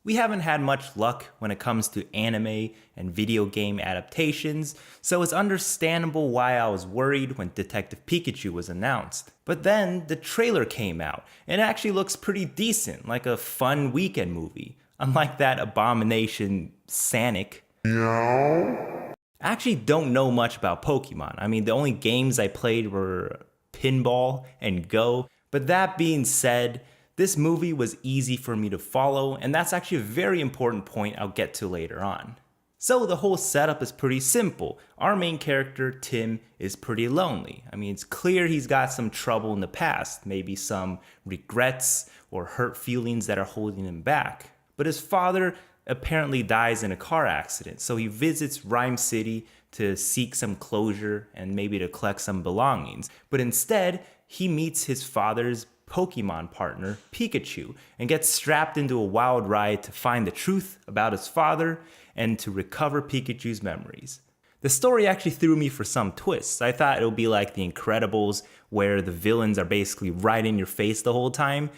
We haven't had much luck when it comes to anime and video game adaptations, so it's understandable why I was worried when Detective Pikachu was announced. But then the trailer came out, and it actually looks pretty decent, like a fun weekend movie, unlike that abomination Sonic. I actually don't know much about Pokemon. I mean, the only games I played were Pinball and Go, but that being said, this movie was easy for me to follow, and that's actually a very important point I'll get to later on. So the whole setup is pretty simple. Our main character, Tim, is pretty lonely. I mean, it's clear he's got some trouble in the past, maybe some regrets or hurt feelings that are holding him back. But his father apparently dies in a car accident, so he visits Rhyme City to seek some closure and maybe to collect some belongings. But instead, he meets his father's Pokemon partner, Pikachu, and gets strapped into a wild ride to find the truth about his father and to recover Pikachu's memories. The story actually threw me for some twists. I thought it would be like The Incredibles, where the villains are basically right in your face the whole time,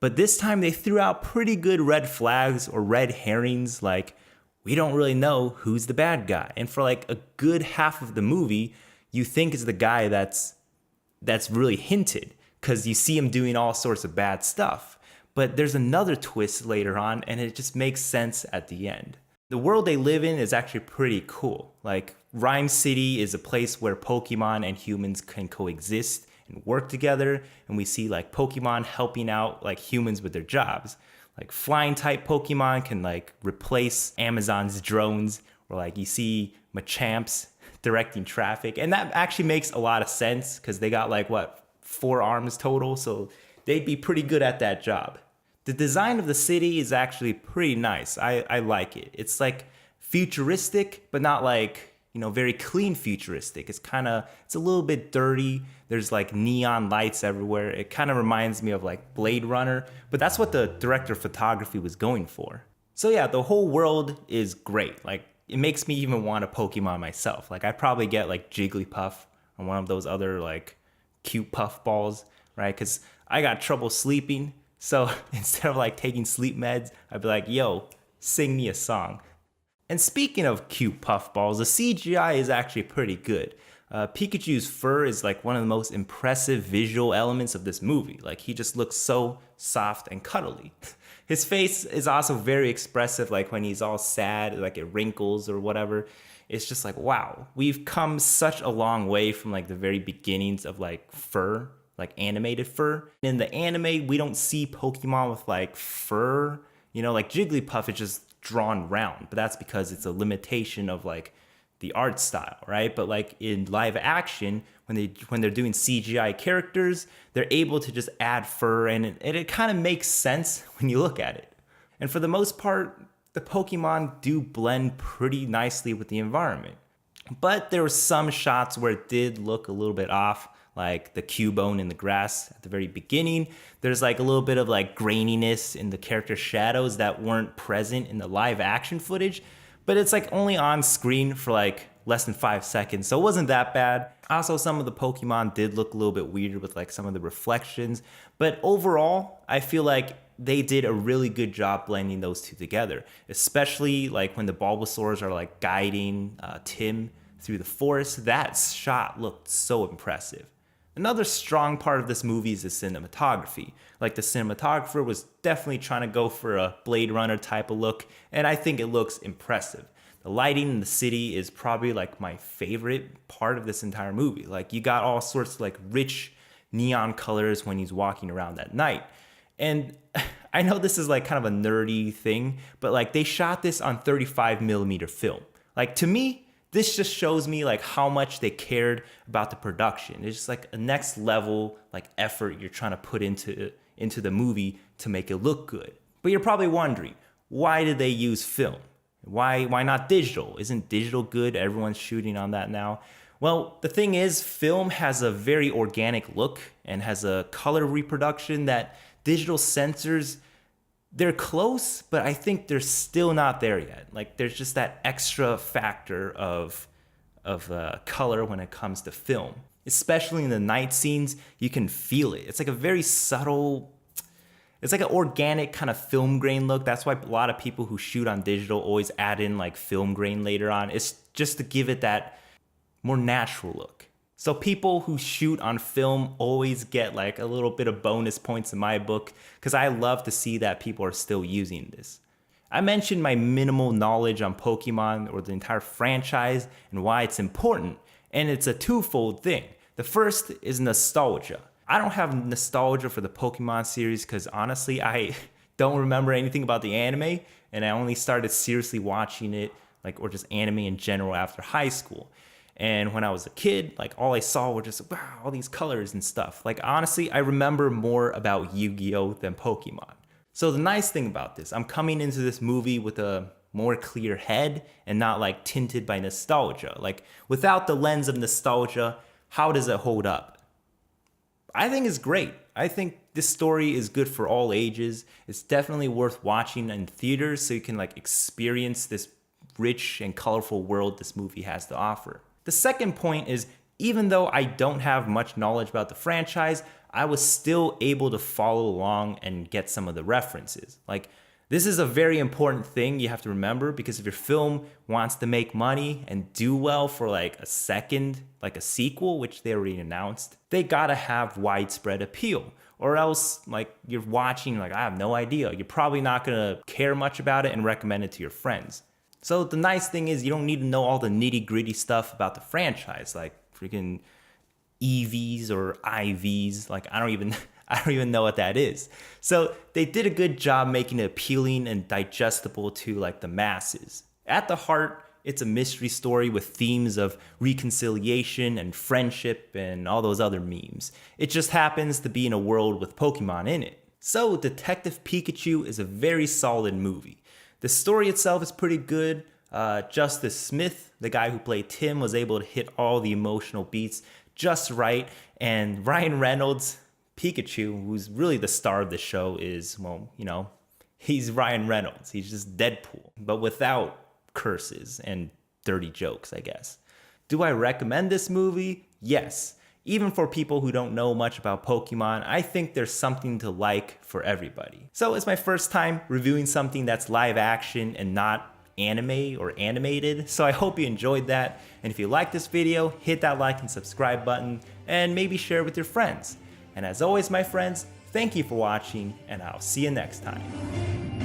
but this time they threw out pretty good red flags or red herrings, like we don't really know who's the bad guy. And for like a good half of the movie, you think it's the guy that's really hinted, because you see him doing all sorts of bad stuff. But there's another twist later on, and it just makes sense at the end. The world they live in is actually pretty cool. Like, Rhyme City is a place where Pokemon and humans can coexist and work together, and we see like Pokemon helping out like humans with their jobs. Like flying type Pokemon can like replace Amazon's drones, or like you see Machamps directing traffic, and that actually makes a lot of sense because they got like 4 arms total, so they'd be pretty good at that job. The design of the city is actually pretty nice. I like it. It's like futuristic, but not like, very clean futuristic. It's a little bit dirty. There's like neon lights everywhere. It kind of reminds me of like Blade Runner, but that's what the director of photography was going for. So yeah, the whole world is great. Like, it makes me even want a Pokemon myself. Like, I'd probably get like Jigglypuff or one of those other like cute puff balls, right? Because I got trouble sleeping, so instead of like taking sleep meds, I'd be like, yo, sing me a song. And speaking of cute puff balls, the CGI is actually pretty good. Pikachu's fur is like one of the most impressive visual elements of this movie. Like, he just looks so soft and cuddly. His face is also very expressive, like when he's all sad, like it wrinkles or whatever. It's just like, wow, we've come such a long way from like the very beginnings of like fur, like animated fur. In the anime, we don't see Pokemon with like fur, like Jigglypuff is just drawn round, but that's because it's a limitation of like the art style, right? But like in live action, when they're doing CGI characters, they're able to just add fur, and it kind of makes sense when you look at it. And for the most part, the Pokemon do blend pretty nicely with the environment. But there were some shots where it did look a little bit off, like the Cubone in the grass at the very beginning. There's like a little bit of like graininess in the character shadows that weren't present in the live action footage, but it's like only on screen for like less than 5 seconds, so it wasn't that bad. Also, some of the Pokemon did look a little bit weird with like some of the reflections, but overall, I feel like they did a really good job blending those two together, especially like when the Bulbasaurs are like guiding Tim through the forest. That shot looked so impressive. Another strong part of this movie is the cinematography. Like, the cinematographer was definitely trying to go for a Blade Runner type of look, and I think it looks impressive. The lighting in the city is probably like my favorite part of this entire movie. Like, you got all sorts of like rich neon colors when he's walking around at night. And I know this is like kind of a nerdy thing, but like they shot this on 35mm film. Like, to me, this just shows me like how much they cared about the production. It's just like a next level like effort you're trying to put into the movie to make it look good. But you're probably wondering, why did they use film? Why not digital? Isn't digital good? Everyone's shooting on that now. Well, the thing is, film has a very organic look and has a color reproduction that digital sensors, they're close, but I think they're still not there yet. Like, there's just that extra factor of color when it comes to film. Especially in the night scenes, you can feel it. It's like a very subtle, It's like an organic kind of film grain look. That's why a lot of people who shoot on digital always add in like film grain later on. It's just to give it that more natural look. So people who shoot on film always get like a little bit of bonus points in my book because I love to see that people are still using this. I mentioned my minimal knowledge on Pokemon or the entire franchise and why it's important, and it's a twofold thing. The first is nostalgia. I don't have nostalgia for the Pokemon series because honestly, I don't remember anything about the anime, and I only started seriously watching it, like, or just anime in general after high school. And when I was a kid, like all I saw were just, wow, all these colors and stuff. Like honestly, I remember more about Yu-Gi-Oh! Than Pokemon. So the nice thing about this, I'm coming into this movie with a more clear head and not like tinted by nostalgia. Like without the lens of nostalgia, how does it hold up? I think it's great. I think this story is good for all ages. It's definitely worth watching in theaters so you can like experience this rich and colorful world this movie has to offer. The second point is, even though I don't have much knowledge about the franchise, I was still able to follow along and get some of the references. Like, this is a very important thing you have to remember, because if your film wants to make money and do well for like a second, like a sequel, which they already announced, they gotta have widespread appeal. Or else, like, you're watching, like, I have no idea. You're probably not gonna care much about it and recommend it to your friends. So the nice thing is you don't need to know all the nitty gritty stuff about the franchise, like freaking EVs or IVs. Like I don't even know what that is. So they did a good job making it appealing and digestible to like the masses. At the heart, it's a mystery story with themes of reconciliation and friendship and all those other memes. It just happens to be in a world with Pokemon in it. So Detective Pikachu is a very solid movie. The story itself is pretty good. Justice Smith, the guy who played Tim, was able to hit all the emotional beats just right. And Ryan Reynolds, Pikachu, who's really the star of the show, is, well, you know, he's Ryan Reynolds. He's just Deadpool, but without curses and dirty jokes, I guess. Do I recommend this movie? Yes. Even for people who don't know much about Pokemon, I think there's something to like for everybody. So it's my first time reviewing something that's live action and not anime or animated, so I hope you enjoyed that. And if you like this video, hit that like and subscribe button, and maybe share it with your friends. And as always, my friends, thank you for watching, and I'll see you next time.